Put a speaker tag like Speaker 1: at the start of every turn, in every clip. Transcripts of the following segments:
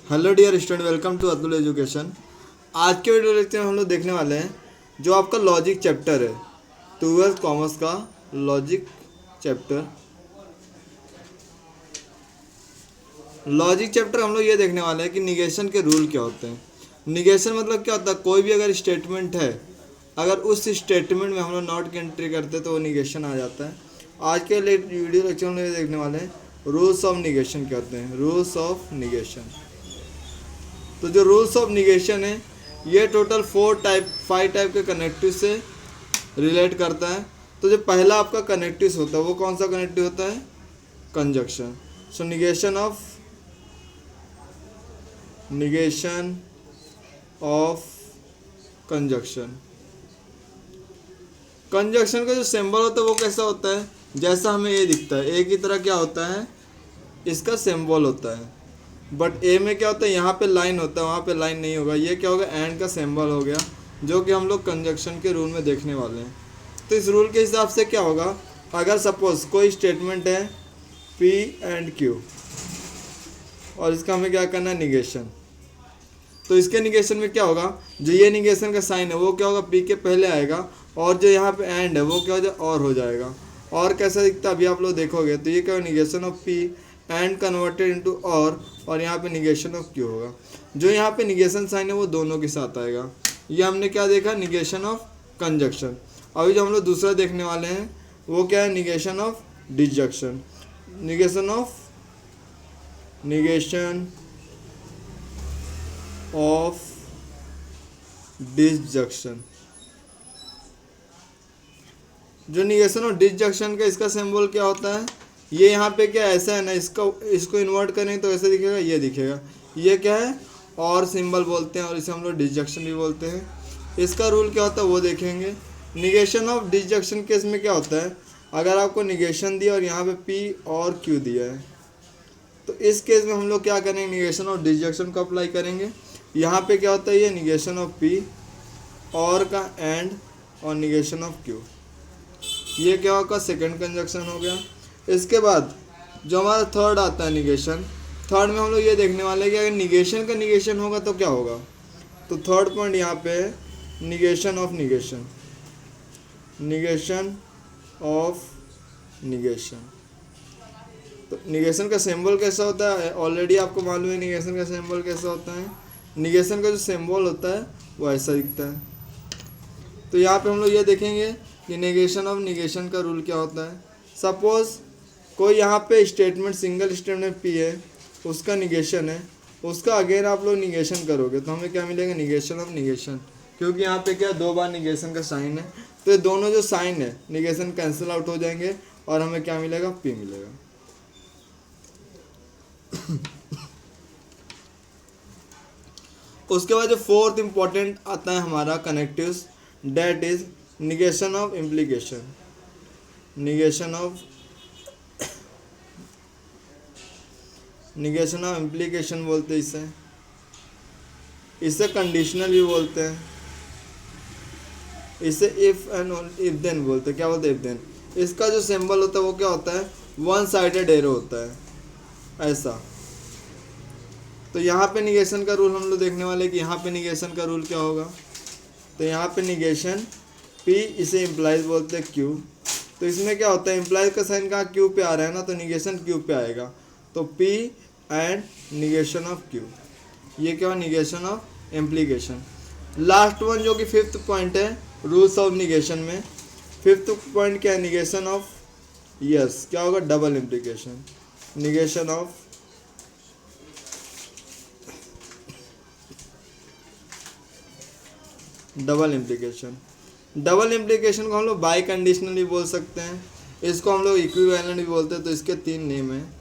Speaker 1: Hello dear student, welcome to Atul Education. आज के video lecture में हम लोग देखने वाले हैं जो आपका लॉजिक चैप्टर है, 12th कॉमर्स का लॉजिक चैप्टर। लॉजिक चैप्टर हम लोग ये देखने वाले हैं कि निगेशन के रूल क्या होते हैं। निगेशन मतलब क्या होता है, कोई भी अगर स्टेटमेंट है, अगर उस स्टेटमेंट में हम लोग नॉट की एंट्री करते हैं तो वो निगेशन आ जाता है। आज के वीडियो लेक्चर में ये देखने वाले हैं रूल्स ऑफ निगेशन क्या होते हैं, रूल्स ऑफ निगेशन। तो जो रूल्स ऑफ निगेशन है ये टोटल 5 टाइप के कनेक्टिव से रिलेट करता है। तो जो पहला आपका कनेक्टिव होता है वो कौन सा कनेक्टिव होता है, conjunction. So negation of conjunction. Conjunction का जो सिंबल होता है वो कैसा होता है, जैसा हमें ये दिखता है, ए की तरह क्या होता है, इसका सिंबल होता है। बट ए में क्या होता है, यहाँ पे लाइन होता है, वहाँ पे लाइन नहीं होगा। ये क्या होगा, एंड का सिंबल हो गया, जो कि हम लोग कंजक्शन के रूल में देखने वाले हैं। तो इस रूल के हिसाब से क्या होगा, अगर सपोज कोई स्टेटमेंट है पी एंड क्यू और इसका हमें क्या करना है, निगेशन। तो इसके निगेशन में क्या होगा, जो ये निगेशन का साइन है वो क्या होगा, पी के पहले आएगा, और जो यहाँ पे एंड है वो क्या हो जाए, और हो जाएगा। और कैसा दिखता है अभी आप लोग देखोगे, तो ये क्या होगा, negation of P and converted into और यहाँ पे निगेशन ऑफ क्यू होगा। जो यहाँ पे निगेशन साइन है वो दोनों के साथ आएगा। ये हमने क्या देखा, निगेशन ऑफ कंजक्शन। अभी जो हम लोग दूसरा देखने वाले हैं वो क्या है, negation of disjunction. Negation of disjunction. जो निगेशन ऑफ डिसजंक्शन का इसका सिंबल क्या होता है, ये यहाँ पे क्या ऐसा है ना, इसको इन्वर्ट करें तो ऐसे दिखेगा, ये दिखेगा। ये क्या है, और सिंबल बोलते हैं, और इसे हम लोग डिसजंक्शन भी बोलते हैं। इसका रूल क्या होता है वो देखेंगे। निगेशन ऑफ डिसजंक्शन केस में क्या होता है, अगर आपको निगेशन दिया और यहाँ पे पी और क्यू दिया है, तो इस केस में हम लोग क्या करेंगे, निगेशन ऑफ डिसजंक्शन को अप्लाई करेंगे। यहाँ पे क्या होता है, ये निगेशन ऑफ पी और का एंड और निगेशन ऑफ क्यू, ये क्या होगा, सेकेंड कंजक्शन हो गया। इसके बाद जो हमारा थर्ड आता है निगेशन, थर्ड में हम लोग ये देखने वाले हैं कि अगर निगेशन का निगेशन होगा तो क्या होगा। तो थर्ड पॉइंट यहाँ पे negation of negation, negation of negation. तो निगेशन का सिंबल कैसा होता है, ऑलरेडी आपको मालूम है निगेशन का सिंबल कैसा होता है। निगेशन का जो सिंबल होता है वो ऐसा दिखता है। तो यहाँ पे हम लोग ये देखेंगे कि निगेशन ऑफ निगेशन का रूल क्या होता है। सपोज कोई यहाँ पे स्टेटमेंट, सिंगल स्टेटमेंट पी है, उसका निगेशन है, उसका अगेन आप लोग निगेशन करोगे तो हमें क्या मिलेगा, निगेशन ऑफ निगेशन। क्योंकि यहाँ पे क्या 2 बार निगेशन का साइन है, तो ये दोनों जो साइन है निगेशन कैंसिल आउट हो जाएंगे और हमें क्या मिलेगा, पी मिलेगा। उसके बाद जो फोर्थ इंपॉर्टेंट आता है हमारा connectives, that is negation of implication. Negation of implication बोलते हैं इसे कंडीशनल भी बोलते हैं, इसे इफ एंड इफ देन बोलते हैं। क्या बोलते हैं, इफ देन। इसका जो सिंबल होता है वो क्या होता है, वन साइडेड एरो होता है ऐसा। तो यहाँ पे निगेशन का रूल हम लोग देखने वाले हैं कि यहाँ पे निगेशन का रूल क्या होगा। तो यहाँ पे निगेशन पी, इसे इम्प्लाइज बोलते हैं क्यू। तो इसमें क्या होता है, इम्प्लाइज का साइन कहाँ, क्यू पे आ रहा है ना, तो निगेशन क्यू पे आएगा। तो P and negation of Q, ये क्या हो, negation of implication. Last one जो कि फिफ्थ पॉइंट है रूल्स ऑफ निगेशन में, फिफ्थ पॉइंट क्या है, निगेशन ऑफ यस, क्या होगा, double implication. Negation of double implication. Double implication को हम लोग बाई कंडीशनल भी बोल सकते हैं, इसको हम लोग इक्विवेलेंट भी बोलते हैं। तो इसके 3 नेम हैं,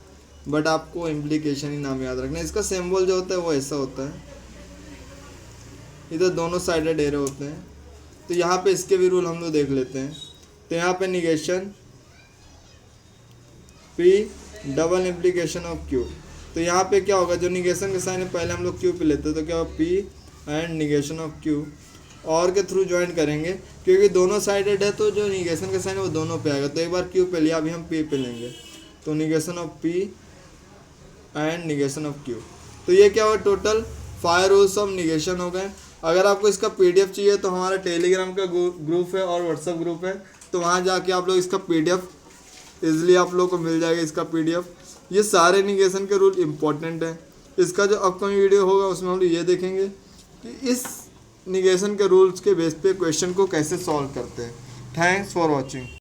Speaker 1: बट आपको इम्प्लीकेशन ही नाम याद रखना है। इसका सिंबल जो होता है वो ऐसा होता है, इधर दोनों साइडेड एरो होते हैं। तो यहाँ पे इसके भी रूल हम लोग देख लेते हैं। तो यहाँ पे negation P, double implication of Q. तो यहाँ पे क्या होगा, जो निगेशन का साइन है पहले हम लोग क्यू पे लेते हैं, तो क्या होगा, P and negation of Q, और के थ्रू ज्वाइन करेंगे क्योंकि दोनों साइडेड है, तो जो निगेशन का साइन है वो दोनों पे आएगा। तो एक बार क्यू पे लिया, अभी हम पी पे लेंगे, तो negation of P and negation of Q. तो ये क्या हुआ, टोटल 5 रूल्स ऑफ निगेशन हो गए। अगर आपको इसका PDF चाहिए तो हमारा टेलीग्राम का ग्रुप है और व्हाट्सअप ग्रुप है, तो वहाँ जाके आप लोग इसका PDF इजीली आप लोग को मिल जाएगा इसका PDF। ये सारे निगेशन के रूल इंपॉर्टेंट हैं। इसका जो अपकमिंग वीडियो होगा उसमें हम लोग ये देखेंगे कि इस निगेशन के रूल्स के बेस पे क्वेश्चन को कैसे सॉल्व करते हैं। Thanks for watching.